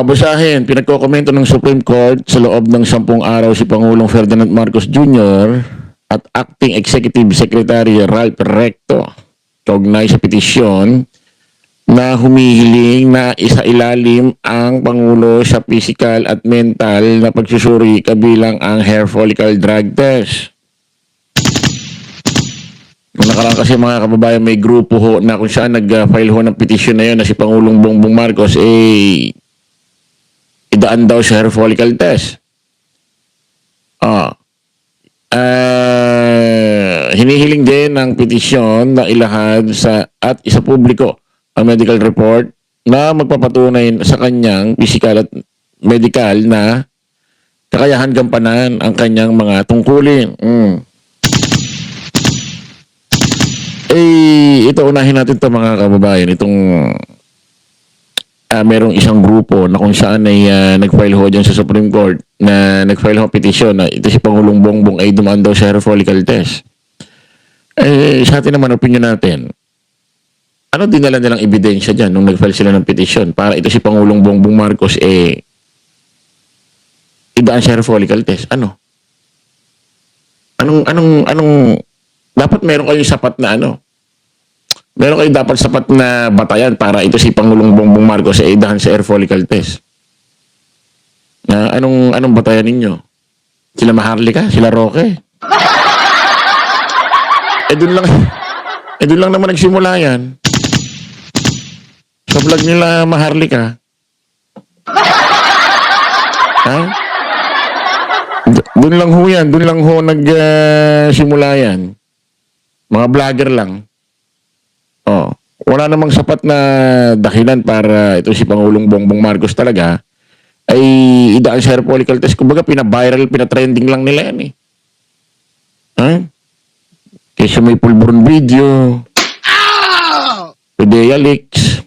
Basahin, pinagkokomento ng Supreme Court sa loob ng 10 araw si Pangulong Ferdinand Marcos Jr. at Acting Executive Secretary Ralph Recto kaugnay sa petisyon na humihiling na isailalim ang Pangulo sa physical at mental na pagsusuri kabilang ang hair follicle drug test. Noong nakaraan kasi mga kababayan, may grupo ho na kung saan nag-file ho ng petisyon na yun na si Pangulong Bongbong Marcos idaan daw sa hair follicle test. Hinihiling din ng petisyon na ilahad at isa publiko ang medical report na magpapatunay sa kanyang physical at medical na kakayahan gampanan ang kanyang mga tungkulin. Ito unahin natin ito mga kababayan. Itong merong isang grupo na kung saan ay nag-file ho dyan sa Supreme Court na nag-file ho petisyon na ito si Pangulong Bongbong ay dumaan daw sa hair follicle test. Sa atin naman, opinion natin, ano dinala nilang ebidensya dyan nung nag-file sila ng petisyon para ito si Pangulong Bongbong Marcos idaan sa hair follicle test? Ano? Anong dapat meron kayong sapat na meron kayong dapat sapat na batayan para ito si Pangulong Bongbong Marcos idaan sa hair follicle test. Anong batayan ninyo? Sila Maharlika? Sila Roque? Doon lang naman nagsimula yan. Sa vlog nila Maharlika. Ha? Doon lang ho yan. Doon lang ho nagsimula yan. Mga vlogger lang. Wala namang sapat na dahilan para ito si Pangulong Bongbong Marcos talaga ay idaan sa hair follicle test. Kumbaga pina-viral, pina-trending lang nila yan Kaysa may pulburon video. Pedea leaks.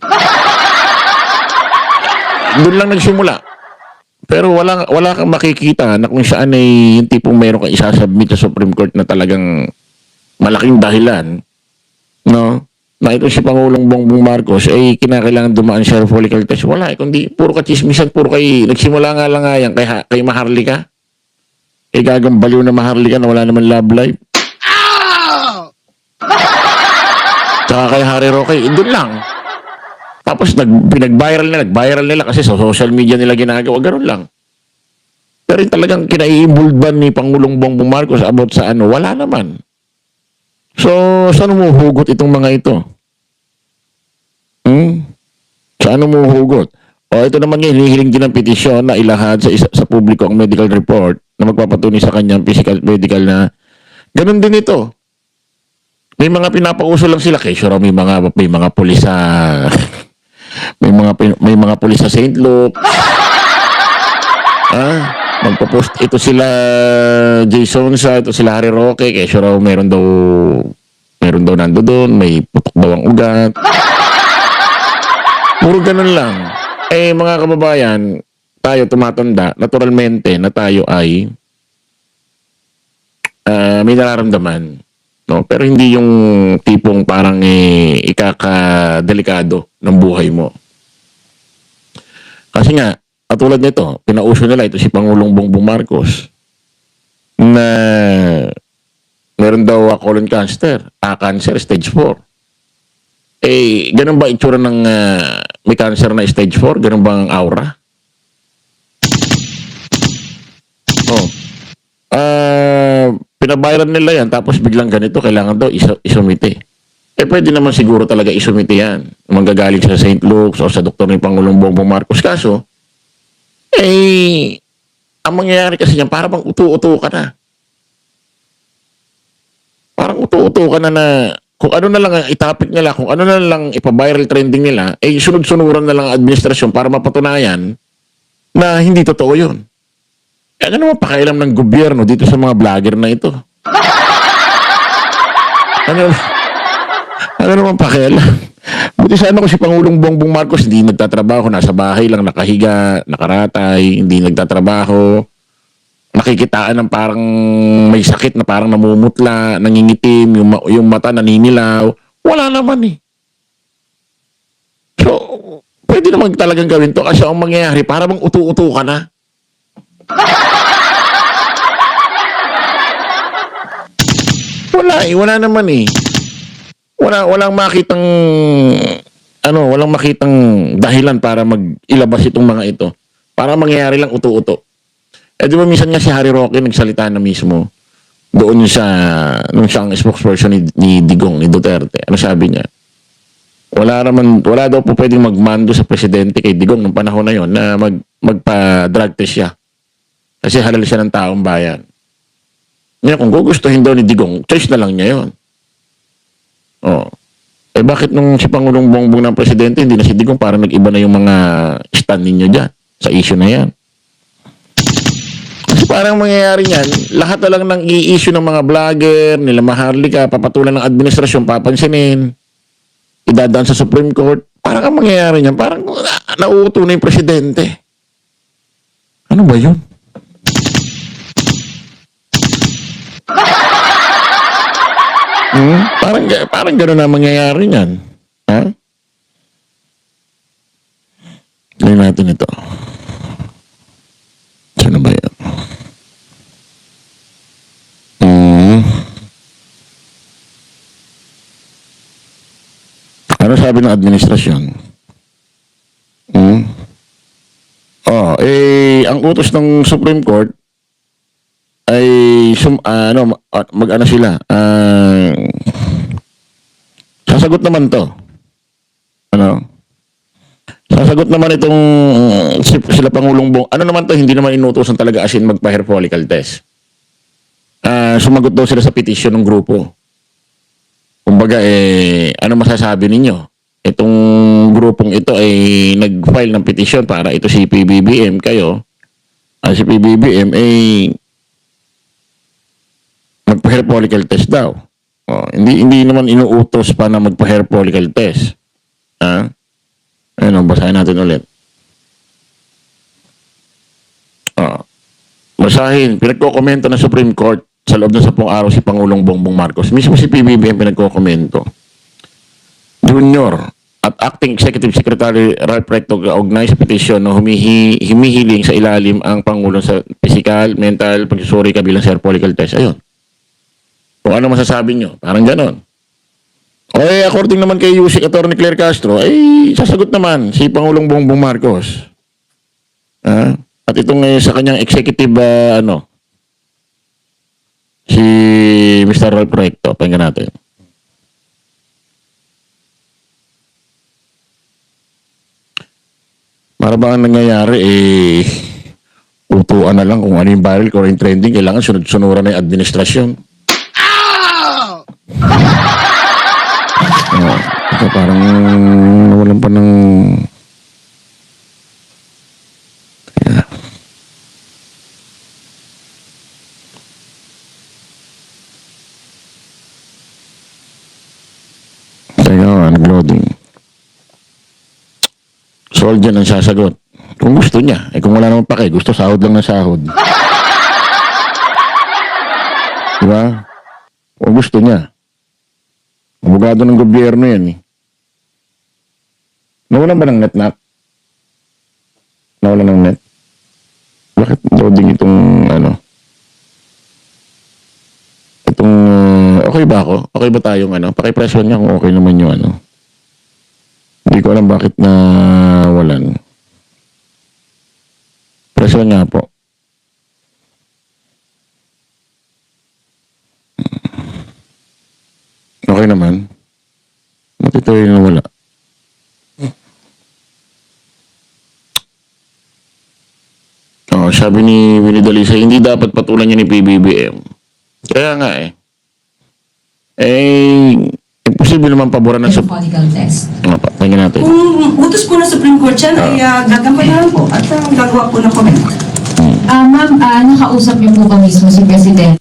Doon lang nagsimula. Pero wala kang makikita na kung saan ay yung tipong meron kang isasubmit sa Supreme Court na talagang malaking dahilan, no? Na ito si Pangulong Bongbong Marcos ay kinakailangan dumaan sa hair follicle test. Wala kundi puro kachismisan, puro nagsimula nga lang yan kay Maharlika. Gagambaliw na Maharlika na wala naman love life. Tsaka kay Harry Roque, doon lang. Tapos nag-viral nila kasi sa social media nila ginagawa, ganoon lang. Pero yung talagang kinaiimbulban ni Pangulong Bongbong Marcos about sa wala naman. So, saan mo hugot itong mga ito? Saan mo hugot? Ito naman nga, hinihiling din ng petisyon na ilahad sa publiko ang medical report na magpapatunay sa kanyang physical medical na ganun din ito. May mga pinapauso lang sila kay raw may mga pulis sa may mga pulis sa St. Luke. Magpo-post ito sila Jason ito sila Harry Roque kay raw meron daw nando doon, may putok daw ang ugat. Puro ganun lang. Mga kababayan, tayo tumatanda, naturalmente na tayo ay may nararamdaman. No? Pero hindi yung tipong parang ikakadelikado ng buhay mo. Kasi nga, katulad nito, pinauso nila ito si Pangulong Bongbong Marcos na meron daw colon cancer, cancer stage 4. Ganun ba itsura ng may cancer na stage 4? Ganun ba ang aura? Pinabayran nila yan, tapos biglang ganito, kailangan daw isumite. Pwede naman siguro talaga isumite yan. Manggagaling sa St. Luke's o sa doktor ni Pangulong Bongbong Marcos. Kaso, ang mangyayari kasi yan, parang utu-utu ka na. Parang utu-utu ka na kung ano na lang ang itapik nila, kung ano na lang ipa-viral trending nila, sunod-sunuran na lang ang administrasyon para mapatunayan na hindi totoo yun. Ano naman pakialam ng gobyerno dito sa mga vlogger na ito? Ano naman pakialam? Buti sana ko si Pangulong Bongbong Marcos hindi nagtatrabaho, nasa bahay lang nakahiga, nakaratay, hindi nagtatrabaho, nakikitaan ng parang may sakit na parang namumutla, nangingitim, yung mata naninilaw. Wala naman So, pwede naman talagang gawin to kasi ang mangyayari, para bang utu-utu ka na. Wala naman eh. Walang makitang walang makitang dahilan para ilabas itong mga ito. Para mangyayari lang utu-utu. Eh di ba minsan nga si Harry Roque nagsalita na mismo doon nung siyang spokesperson ni Digong, ni Duterte. Ano sabi niya? Wala daw po pwedeng magmando sa presidente kay Digong nung panahon na yon na magpa-drug test siya. Kasi halal siya ng taong bayan. Ngayon, kung gugustuhin daw ni Digong, choice na lang niya yon. Oh. Eh bakit nung si Pangulong Bongbong ng presidente, hindi na si Digong, parang nag-iba na yung mga stand ninyo dyan sa issue na yan. Kasi parang mangyayari niyan, lahat na lang ng i-issue ng mga vlogger, nila Maharlika, papatulan ng administrasyon, papansinin, idadaan sa Supreme Court, parang ang mangyayari niyan, parang nauuto na yung presidente. Ano ba yun? Parang gano'n na mangyayari niyan. Ha? Gawin natin ito. Saan ba yan? Ano sabi ng administrasyon? Ang utos ng Supreme Court ay mag-ano sila, sasagot naman to. Sasagot naman itong sila Pangulong Bong. Ano naman to, hindi naman inutusan talaga as in magpa-hair follicle test. Sumagot daw sila sa petition ng grupo. Kumbaga, ano masasabi ninyo? Itong grupong ito ay nag-file ng petition para ito si PBBM kayo. Si PBBM ay magpa-hair follicle test daw. Hindi naman inuutos pa na magpa-hair follicle test. Basahin natin ulit. Basahin. Pinagkokomento ng Supreme Court sa loob ng 10 araw si Pangulong Bongbong Marcos. Mismo si PBBM pinagkokomento. Junior at Acting Executive Secretary Ralph Recto kaugnay sa petisyon na humihiling sa ilalim ang Pangulo sa physical, mental, pagsusuri kabilang sa hair follicle test. Ayun. Kung ano masasabi nyo, parang ganon. According naman kay Yusik Atty. Claire Castro, sasagot naman si Pangulong Bongbong Marcos. At itong sa kanyang executive, si Mr. Ralph Recto, pakinggan natin. Para ba ang nangyayari, utuan na lang kung ano yung viral, kung ano yung trending, kailangan sunod-sunuran na yung administrasyon. Parang nawalan pa ng... Teka, nag-loading. So, dyan ang sasagot. Kung gusto niya. Kung wala naman pa gusto, sahod lang na sahod. Diba? Kung gusto niya. Abogado ng gobyerno yan Nawalan ba ng net? Nawalan ng net? Bakit loading itong Itong okay ba ako? Okay ba tayong Paki-press niya kung okay naman yung Hindi ko alam bakit na walan. Press niya po. Okay naman. Matituloy na wala. Sabi ni Winnie Dalisa, hindi dapat patulan niya ni PBBM. Kaya nga imposible naman paboran ng follicle test. Tingnan natin. Kung utos po ng Supreme Court yan, ay gagampanan po at gagawa po ng comment. Ma'am, nakausap niyo po ba mismo si President?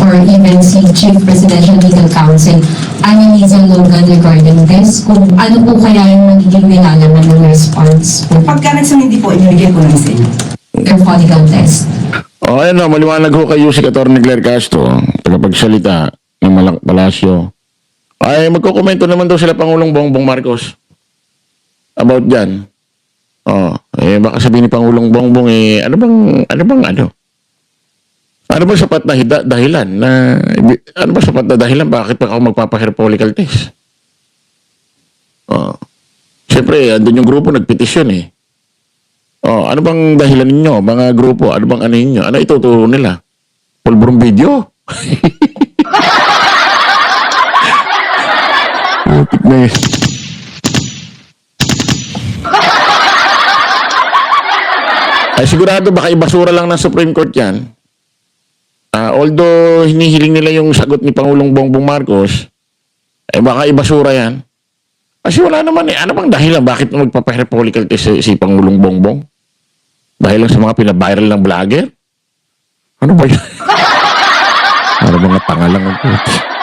Or even si Chief Presidential Legal Counsel, Annalisa Logan, regarding this? Kung ano po kaya yung magiging nilalaman ng response po? Pagka nagsumindi po, inibigay ko lang sa inyo. Your follicle test. Ayun maliwanag ho kay Yusik Atty. Claire Castro, tagapagsalita ng Palasyo. Magkukomento naman daw sila Pangulong Bongbong Marcos. about dyan. Baka sabihin ni Pangulong Bongbong, ano bang sapat na dahilan na, ano ba sapat na dahilan bakit pa ako magpapahair follicle test? Siyempre, andun yung grupo nagpetisyon eh. Ano bang dahilan ninyo, mga grupo? Ano bang ano ninyo? Ano ituturo nila? Pulburong video? Putik na eh. Ay sigurado baka ibasura lang ng Supreme Court yan. Although hinihiling nila yung sagot ni Pangulong Bongbong Marcos, baka ibasura yan. Kasi wala naman eh. Ano bang dahilan? Bakit magpapahair follicle test si Pangulong Bongbong? Dahil lang sa mga pinabiral ng vlogger? Ano ba yun? Ano mga tanga lang ang puti?